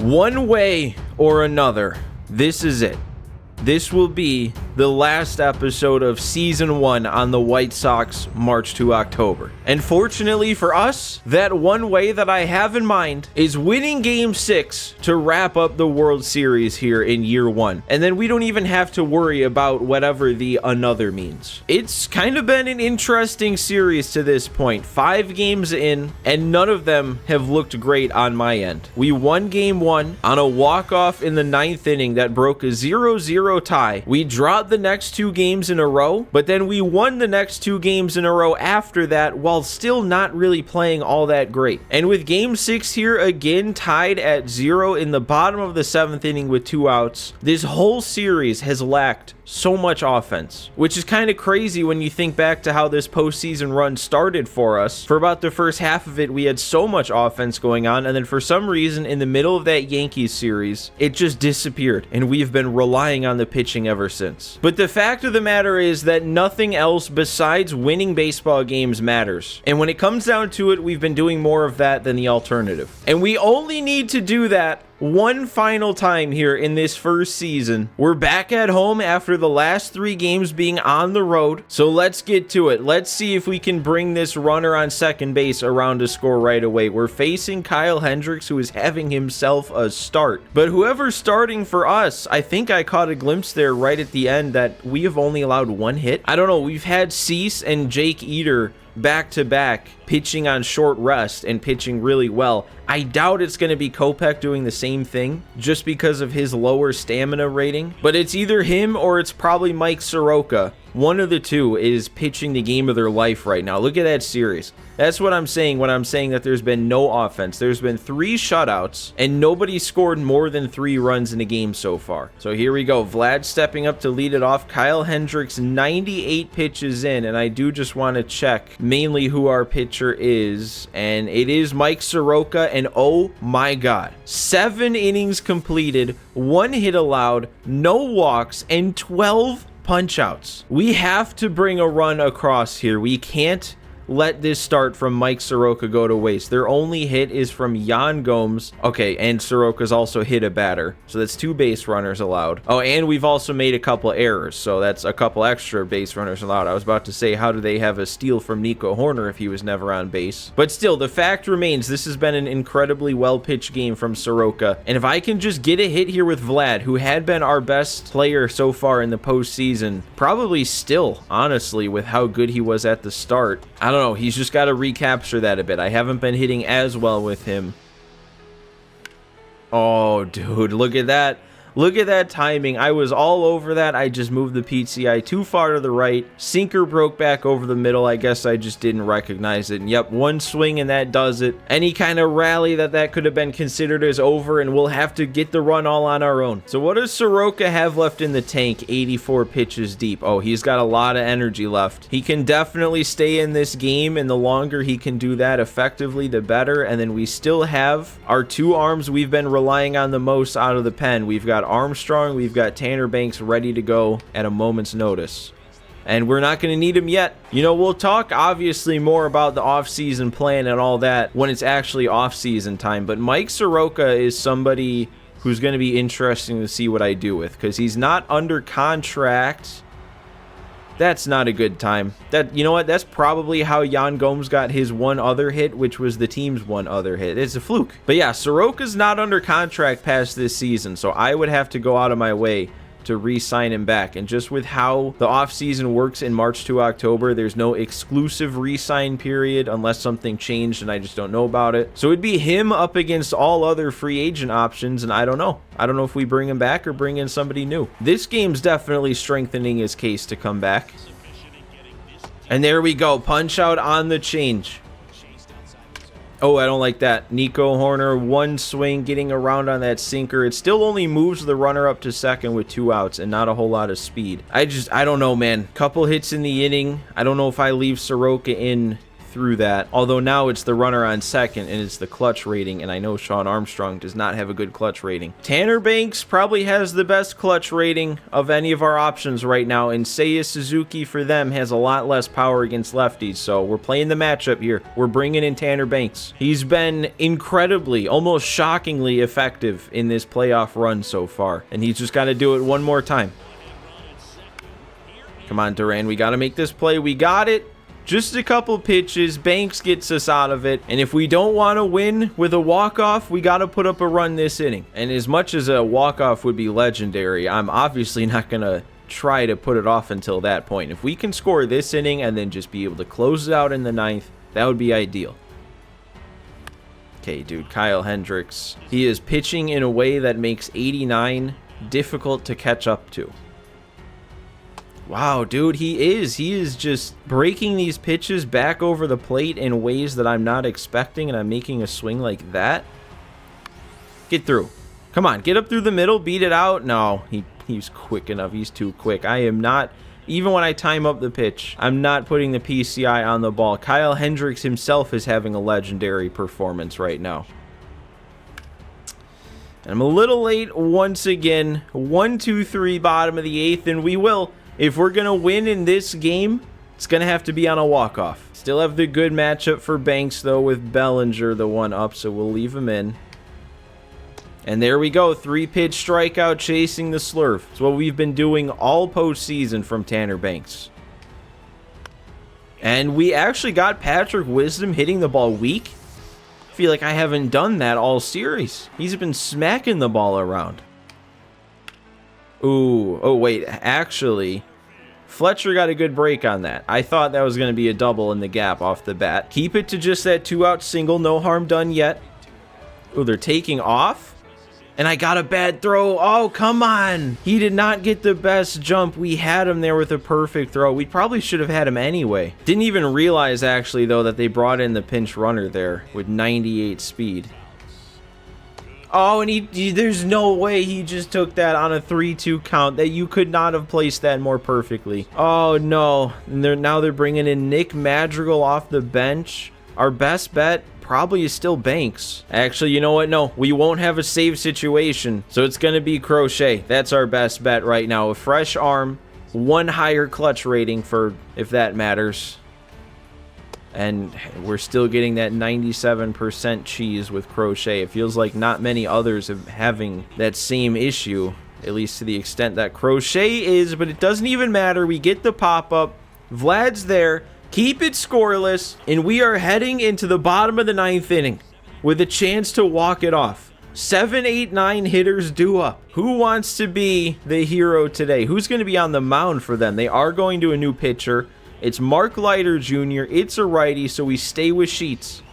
One way or another, this is it. This will be the last episode of Season 1 on the White Sox March to October. And fortunately for us, that one way that I have in mind is winning Game 6 to wrap up the World Series here in Year 1. And then we don't even have to worry about whatever the another means. It's kind of been an interesting series to this point. 5 games in, and none of them have looked great on my end. We won Game 1 on a walk-off in the 9th inning that broke a 0-0 tie. We dropped the next 2 games in a row, but then we won the next 2 games in a row after that while still not really playing all that great. And with Game 6 here again tied at 0 in the bottom of the 7th inning with 2 outs, this whole series has lacked so much offense, which is kind of crazy when you think back to how this postseason run started for us. For about the first half of it, we had so much offense going on, and then for some reason in the middle of that Yankees series, it just disappeared, and we've been relying on the pitching ever since. But the fact of the matter is that nothing else besides winning baseball games matters. And when it comes down to it, we've been doing more of that than the alternative. And we only need to do that one final time here in this first season. We're back at home after the last 3 games being on the road. So let's get to it. Let's see if we can bring this runner on second base around to score right away. We're facing Kyle Hendricks, who is having himself a start. But whoever's starting for us, I think I caught a glimpse there right at the end that we have only allowed 1 hit. I don't know. We've had Cease and Jake Eder back-to-back pitching on short rest and pitching really well. I doubt it's going to be Kopech doing the same thing just because of his lower stamina rating, but it's either him or it's probably Mike Soroka. One of the two is pitching the game of their life right now. Look at that series. That's what I'm saying when I'm saying that there's been no offense. There's been 3 shutouts, and nobody scored more than 3 runs in a game so far. So here we go. Vlad stepping up to lead it off. Kyle Hendricks 98 pitches in, and I do just want to check mainly who our pitcher is, and it is Mike Soroka, and oh my God. 7 innings completed, 1 hit allowed, no walks, and 12 punch-outs. We have to bring a run across here. We can't let this start from Mike Soroka go to waste. Their only hit is from Yan Gomes. Okay, and Soroka's also hit a batter. So that's 2 base runners allowed. Oh, and we've also made a couple errors. So that's a couple extra base runners allowed. I was about to say, how do they have a steal from Nico Horner if he was never on base? But still, the fact remains, this has been an incredibly well-pitched game from Soroka. And if I can just get a hit here with Vlad, who had been our best player so far in the postseason, probably still, honestly, with how good he was at the start, I don't know, he's just got to recapture that a bit. I haven't been hitting as well with him. Oh, dude, look at that. Look at that timing. I was all over that. I just moved the PCI too far to the right. Sinker broke back over the middle. I guess I just didn't recognize it. And yep, 1 swing and that does it. Any kind of rally that could have been considered as over, and we'll have to get the run all on our own. So what does Soroka have left in the tank? 84 pitches deep. Oh, he's got a lot of energy left. He can definitely stay in this game, and the longer he can do that effectively, the better. And then we still have our 2 arms we've been relying on the most out of the pen. We've got Armstrong, we've got Tanner Banks ready to go at a moment's notice. And we're not going to need him yet. You know, we'll talk obviously more about the off-season plan and all that when it's actually off-season time. But Mike Soroka is somebody who's going to be interesting to see what I do with, because he's not under contract. That's not a good time. You know what? That's probably how Yan Gomes got his 1 other hit, which was the team's 1 other hit. It's a fluke. But yeah, Soroka's not under contract past this season, so I would have to go out of my way to re-sign him back. And just with how the offseason works in March to October, there's no exclusive re-sign period unless something changed and I just don't know about it. So it'd be him up against all other free agent options, and I don't know. I don't know if we bring him back or bring in somebody new. This game's definitely strengthening his case to come back. And there we go. Punch out on the change. Oh, I don't like that. Nico Horner, 1 swing, getting around on that sinker. It still only moves the runner up to second with 2 outs and not a whole lot of speed. I don't know, man. Couple hits in the inning. I don't know if I leave Soroka in through that. Although now it's the runner on second and it's the clutch rating, and I know Sean Armstrong does not have a good clutch rating. Tanner Banks probably has the best clutch rating of any of our options right now, and Seiya Suzuki for them has a lot less power against lefties, so we're playing the matchup here. We're bringing in Tanner Banks. He's been incredibly, almost shockingly effective in this playoff run so far, and he's just got to do it one more time. Come on, Duran, we got to make this play. We got it. Just a couple pitches. Banks gets us out of it. And if we don't want to win with a walk-off, we got to put up a run this inning. And as much as a walk-off would be legendary, I'm obviously not going to try to put it off until that point. If we can score this inning and then just be able to close it out in the ninth, that would be ideal. Okay, dude, Kyle Hendricks. He is pitching in a way that makes 89 difficult to catch up to. Wow, dude, he is just breaking these pitches back over the plate in ways that I'm not expecting, and I'm making a swing like that. Get through. Come on, get up through the middle, beat it out. No, he's quick enough. He's too quick. I am not, even when I time up the pitch, I'm not putting the PCI on the ball. Kyle Hendricks himself is having a legendary performance right now. And I'm a little late once again. 1-2-3, bottom of the 8th, and we will. If we're going to win in this game, it's going to have to be on a walk-off. Still have the good matchup for Banks, though, with Bellinger, the one up, so we'll leave him in. And there we go, 3-pitch strikeout chasing the slurve. It's what we've been doing all postseason from Tanner Banks. And we actually got Patrick Wisdom hitting the ball weak. I feel like I haven't done that all series. He's been smacking the ball around. Ooh, oh wait, actually, Fletcher got a good break on that. I thought that was going to be a double in the gap off the bat. Keep it to just that 2-out single, no harm done yet. Oh, they're taking off? And I got a bad throw. Oh, come on. He did not get the best jump. We had him there with a perfect throw. We probably should have had him anyway. Didn't even realize, actually, though, that they brought in the pinch runner there with 98 speed. Oh, and there's no way he just took that on a 3-2 count. That you could not have placed that more perfectly. Oh, no. And now they're bringing in Nick Madrigal off the bench. Our best bet probably is still Banks. Actually, you know what? No, we won't have a save situation, so it's going to be Crochet. That's our best bet right now. A fresh arm, one higher clutch rating for if that matters. And we're still getting that 97% cheese with Crochet. It feels like not many others are having that same issue, at least to the extent that Crochet is, but it doesn't even matter. We get the pop-up. Vlad's there. Keep it scoreless, and we are heading into the bottom of the 9th inning with a chance to walk it off. 7, 8, 9 hitters due up. Who wants to be the hero today? Who's going to be on the mound for them? They are going to a new pitcher. It's Mark Leiter Jr. It's a righty, so we stay with Sheets.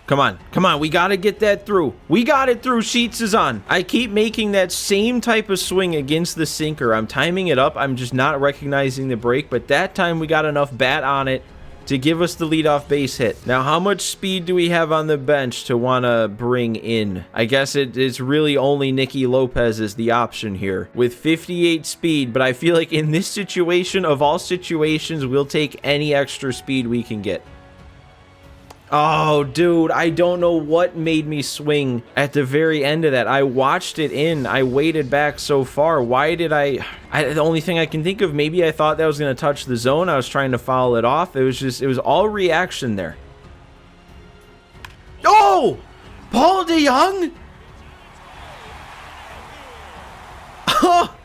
Come on. Come on. We got to get that through. We got it through. Sheets is on. I keep making that same type of swing against the sinker. I'm timing it up. I'm just not recognizing the break, but that time we got enough bat on it to give us the leadoff base hit. Now, how much speed do we have on the bench to want to bring in? I guess it's really only Nicky Lopez is the option here with 58 speed, but I feel like in this situation, of all situations, we'll take any extra speed we can get. Oh, dude, I don't know what made me swing at the very end of that. I watched it in. I waited back so far. Why did I the only thing I can think of, maybe I thought that was going to touch the zone. I was trying to foul it off. It was all reaction there. Oh! Paul DeJong? Oh,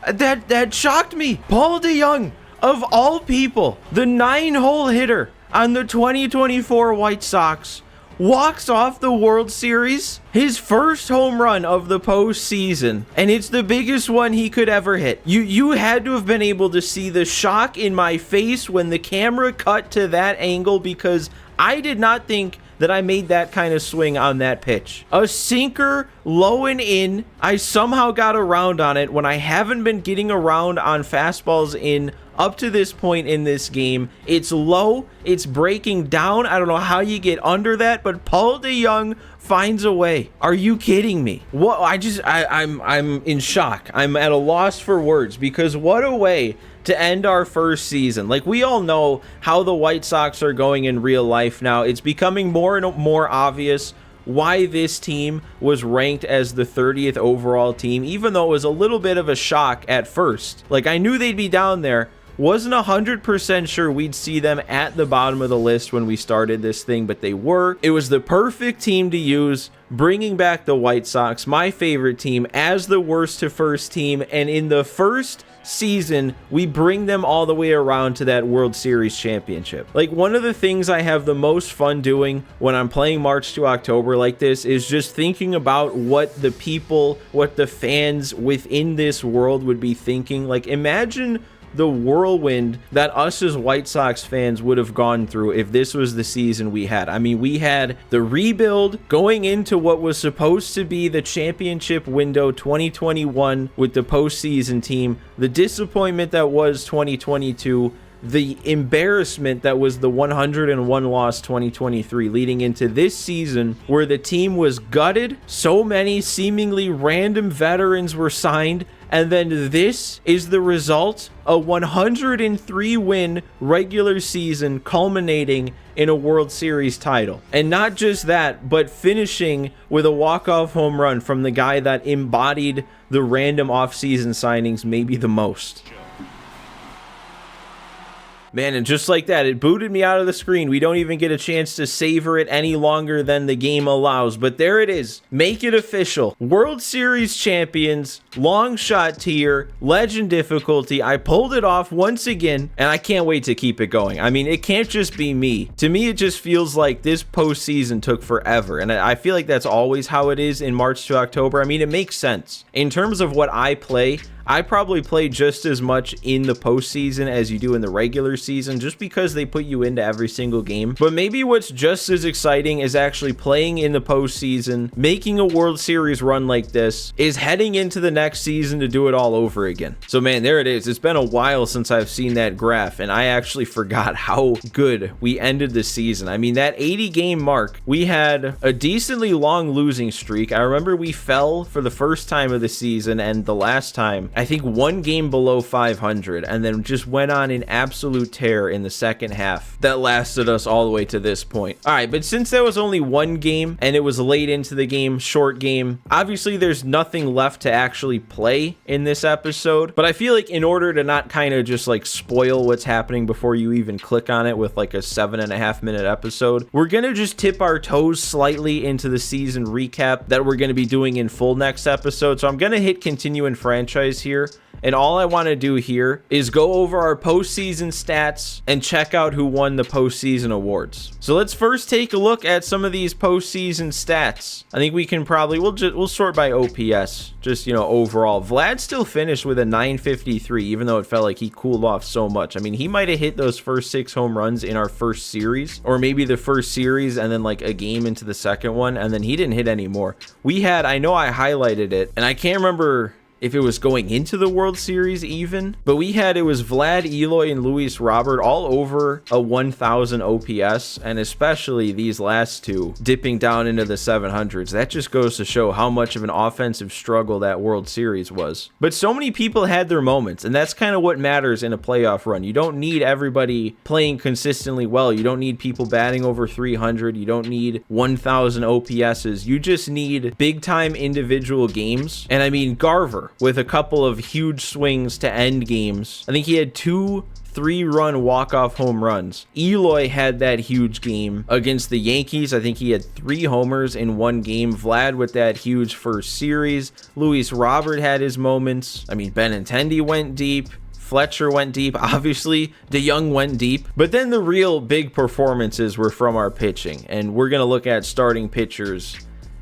that shocked me. Paul DeJong, of all people, the 9-hole hitter on the 2024 White Sox, walks off the World Series, his first home run of the postseason, and it's the biggest one he could ever hit. You had to have been able to see the shock in my face when the camera cut to that angle, because I did not think that I made that kind of swing on that pitch. A sinker, low and in. I somehow got around on it when I haven't been getting around on fastballs in up to this point in this game. It's low, it's breaking down. I don't know how you get under that, but Paul DeJong finds a way. Are you kidding me? What? I'm in shock. I'm at a loss for words, because what a way to end our first season. Like, we all know how the White Sox are going in real life now. It's becoming more and more obvious why this team was ranked as the 30th overall team, even though it was a little bit of a shock at first. Like, I knew they'd be down there. Wasn't 100% sure we'd see them at the bottom of the list when we started this thing, but they were. It was the perfect team to use, bringing back the White Sox, my favorite team, as the worst to first team, and in the first season, we bring them all the way around to that World Series championship. Like, one of the things I have the most fun doing when I'm playing March to October like this is just thinking about what the people, what the fans within this world would be thinking. Like, imagine the whirlwind that us as White Sox fans would have gone through if this was the season we had. I mean, we had the rebuild going into what was supposed to be the championship window 2021 with the postseason team, the disappointment that was 2022, the embarrassment that was the 101 loss 2023, leading into this season where the team was gutted, so many seemingly random veterans were signed, and then this is the result: a 103 win regular season culminating in a World Series title. And not just that, but finishing with a walk-off home run from the guy that embodied the random offseason signings maybe the most. Man, and just like that, it booted me out of the screen. We don't even get a chance to savor it any longer than the game allows. But there it is. Make it official. World Series champions, long shot tier, legend difficulty. I pulled it off once again, and I can't wait to keep it going. I mean, it can't just be me. To me, it just feels like this postseason took forever. And I feel like that's always how it is in March to October. I mean, it makes sense. In terms of what I play, I probably play just as much in the postseason as you do in the regular season, just because they put you into every single game. But maybe what's just as exciting is actually playing in the postseason, making a World Series run like this, is heading into the next season to do it all over again. So man, there it is. It's been a while since I've seen that graph, and I actually forgot how good we ended the season. I mean, that 80 game mark, we had a decently long losing streak. I remember we fell for the first time of the season, and the last time, I think, one game below 500, and then just went on an absolute tear in the second half that lasted us all the way to this point. All right, but since there was only one game and it was late into the game, short game, obviously there's nothing left to actually play in this episode. But I feel like in order to not kind of just like spoil what's happening before you even click on it with like a 7.5 minute episode, we're gonna just tip our toes slightly into the season recap that we're gonna be doing in full next episode. So I'm gonna hit continue in franchise here. And all I want to do here is go over our postseason stats and check out who won the postseason awards. So let's first take a look at some of these postseason stats. I think we can probably, we'll sort by OPS, just, you know, overall. Vlad still finished with a 953, even though it felt like he cooled off so much. I mean, he might have hit those first 6 home runs in our first series, or maybe the first series and then like a game into the second one, and then he didn't hit any more. We had, I know I highlighted it, and I can't remember if it was going into the World Series even, but we had, it was Vlad, Eloy, and Luis Robert all over a 1,000 OPS, and especially these last two dipping down into the 700s. That just goes to show how much of an offensive struggle that World Series was. But so many people had their moments, and that's kind of what matters in a playoff run. You don't need everybody playing consistently well. You don't need people batting over 300. You don't need 1,000 OPSs. You just need big-time individual games. And I mean, Garver, with a couple of huge swings to end games. I think he had 2 3-run walk-off home runs. Eloy had that huge game against the Yankees. I think he had 3 homers in one game. Vlad with that huge first series. Luis Robert had his moments. I mean, Benintendi went deep. Fletcher went deep. Obviously, DeYoung went deep. But then the real big performances were from our pitching. And we're going to look at starting pitchers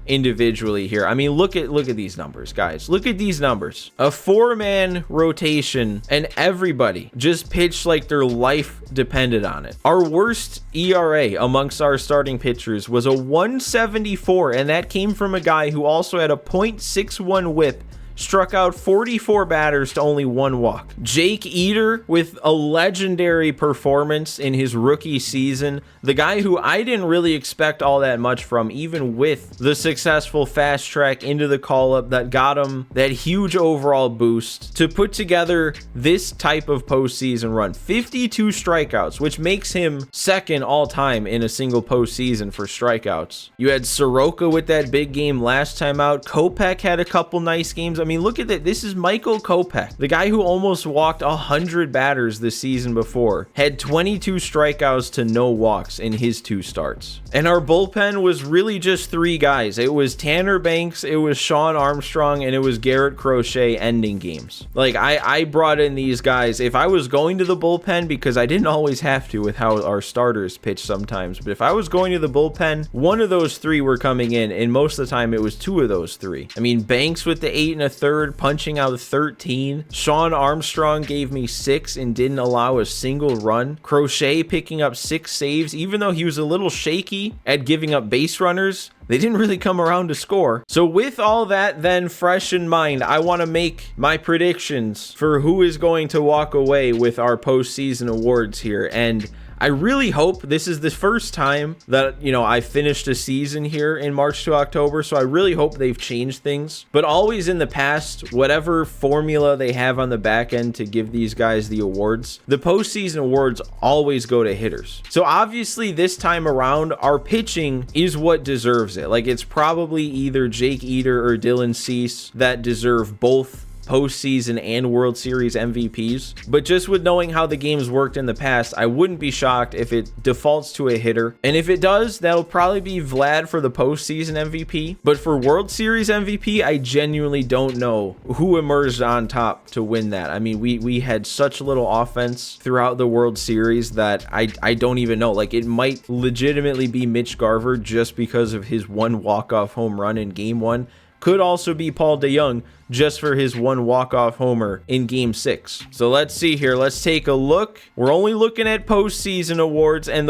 individually here. I mean, look at these numbers, guys. Look at these numbers. A 4-man rotation, and everybody just pitched like their life depended on it. Our worst ERA amongst our starting pitchers was a 174, and that came from a guy who also had a .61 whip struck out 44 batters to only 1 walk. Jake Eder with a legendary performance in his rookie season. The guy who I didn't really expect all that much from, even with the successful fast track into the call-up that got him that huge overall boost to put together this type of postseason run. 52 strikeouts, which makes him second all-time in a single postseason for strikeouts. You had Soroka with that big game last time out. Kopech had a couple nice games. I mean, look at that. This is Michael Kopech, the guy who almost walked 100 batters the season before, had 22 strikeouts to no walks in his 2 starts. And our bullpen was really just 3 guys. It was Tanner Banks, it was Sean Armstrong, and it was Garrett Crochet ending games. Like, I brought in these guys. If I was going to the bullpen, because I didn't always have to with how our starters pitch sometimes, but if I was going to the bullpen, one of those 3 were coming in, and most of the time it was 2 of those 3. I mean, Banks with the 8 1/3, punching out 13. Sean Armstrong gave me 6 and didn't allow a single run. Crochet picking up 6 saves, even though he was a little shaky at giving up base runners. They didn't really come around to score. So with all that then fresh in mind, I want to make my predictions for who is going to walk away with our postseason awards here. And I really hope this is the first time that, I finished a season here in March to October, so I really hope they've changed things. But always in the past, whatever formula they have on the back end to give these guys the awards, the postseason awards always go to hitters. So obviously this time around, our pitching is what deserves it. Like, it's probably either Jake Eder or Dylan Cease that deserve both postseason and World Series MVPs. But just with knowing how the games worked in the past, I wouldn't be shocked if it defaults to a hitter. And if it does, that'll probably be Vlad for the postseason MVP. But for World Series MVP, I genuinely don't know who emerged on top to win that. I mean, we had such little offense throughout the World Series that I don't even know. Like, it might legitimately be Mitch Garver just because of his 1 walk-off home run in Game 1. Could also be Paul DeJong just for his 1 walk-off homer in Game 6. So let's see here. Let's take a look. We're only looking at postseason awards, and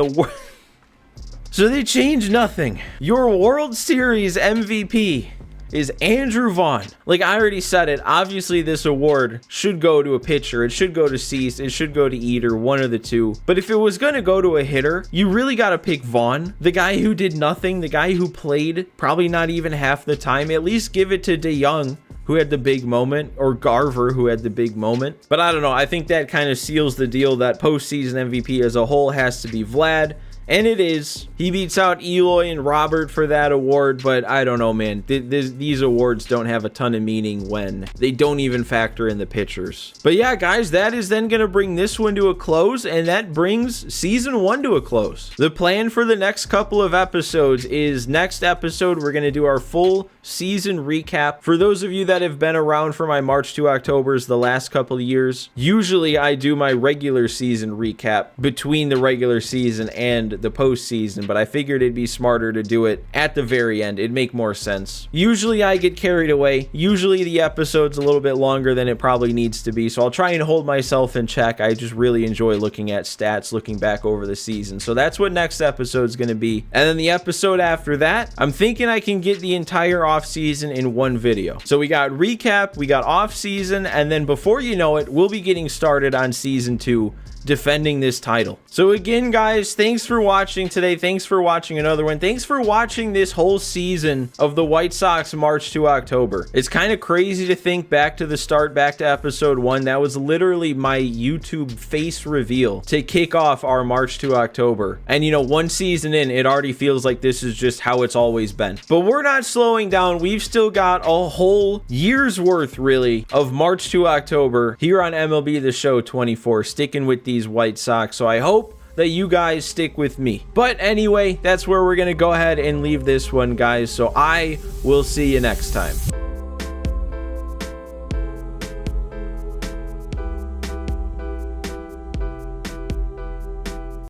so they changed nothing. Your World Series MVP is Andrew Vaughn. Like, I already said it, obviously this award should go to a pitcher. It should go to Cease. It should go to Eder, one of the 2. But if it was going to go to a hitter, you really got to pick Vaughn, the guy who did nothing, the guy who played probably not even half the time. At least give it to DeJong, who had the big moment, or Garver, who had the big moment. But I don't know. I think that kind of seals the deal that postseason MVP as a whole has to be Vlad. And it is. He beats out Eloy and Robert for that award, but I don't know, man. These awards don't have a ton of meaning when they don't even factor in the pitchers. But yeah, guys, that is then going to bring this one to a close, and that brings Season 1 to a close. The plan for the next couple of episodes is next episode, we're going to do our full season recap. For those of you that have been around for my March to Octobers the last couple of years, usually I do my regular season recap between the regular season and the postseason, but I figured it'd be smarter to do it at the very end. It'd make more sense. Usually I get carried away. Usually the episode's a little bit longer than it probably needs to be, so I'll try and hold myself in check. I just really enjoy looking at stats, looking back over the season. So that's what next episode's going to be. And then the episode after that, I'm thinking I can get the entire off season in one video. So we got recap, we got off season, and then before you know it, we'll be getting started on season 2, defending this title. So again, guys, thanks for watching today. Thanks for watching another one. Thanks for watching this whole season of the White Sox March to October. It's kind of crazy to think back to the start, back to episode 1. That was literally my YouTube face reveal to kick off our March to October. And one season in, it already feels like this is just how it's always been. But we're not slowing down. We've still got a whole year's worth, really, of March to October here on MLB The Show 24, sticking with these White Sox. So I hope that you guys stick with me. But anyway, that's where we're going to go ahead and leave this one, guys. So I will see you next time.